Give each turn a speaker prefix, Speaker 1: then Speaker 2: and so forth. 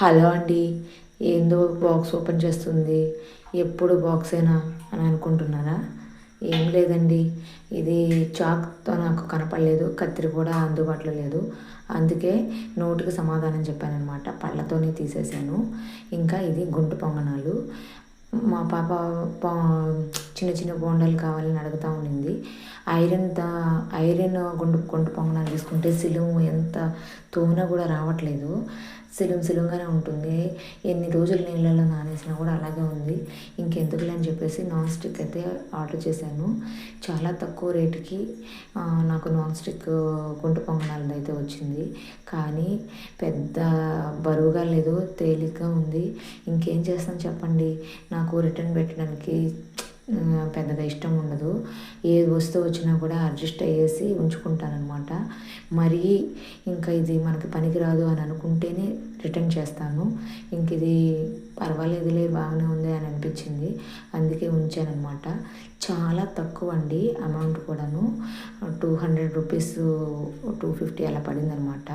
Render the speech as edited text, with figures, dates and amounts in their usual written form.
Speaker 1: Hello అండి. ఏందో box open చేస్తుంది, ఎప్పుడు బాక్సేనా అని అనుకుంటున్నారా? ఏం లేదండి, ఇది చాక్తో నాకు కనపడలేదు, కత్తిరి కూడా అందుబాటులో లేదు. అందుకే నోటికి సమాధానం చెప్పానమాట, పళ్ళతోనే తీసేసాను. ఇంకా ఇది గుంటు పొంగనాలు. మా పాప చిన్న చిన్న బోండాలు కావాలని అడుగుతూ ఉండింది. ఐరన్ గుంటు గుంటు పొంగనాలు తీసుకుంటే సిలుము ఎంత తోన కూడా రావట్లేదు, సిలుంగానే ఉంటుంది. ఎన్ని రోజులు నీళ్ళలో నానేసినా కూడా అలాగే ఉంది. ఇంకెందుకులే అని చెప్పేసి నాన్ స్టిక్ అయితే ఆర్డర్ చేశాను. చాలా తక్కువ రేటుకి నాకు నాన్ స్టిక్ గుంటు పొంగనాలది అయితే వచ్చింది. కానీ పెద్ద బరువుగా లేదు, తేలిగ్గా ఉంది. ఇంకేం చేస్తాను చెప్పండి, నాకు రిటర్న్ పెట్టడానికి పెద్దగా ఇష్టం ఉండదు. ఏ వస్తువు వచ్చినా కూడా అడ్జస్ట్ అయ్యేసి ఉంచుకుంటానమాట. మరీ ఇంకా ఇది మనకి పనికిరాదు అని అనుకుంటేనే రిటర్న్ చేస్తాను. ఇంక ఇది పర్వాలేదులే, బాగానే ఉంది అని అనిపించింది, అందుకే ఉంచానమాట. చాలా తక్కువ అండి అమౌంట్ కూడాను, 200 రూపీస్ 250 అలా పడిందనమాట.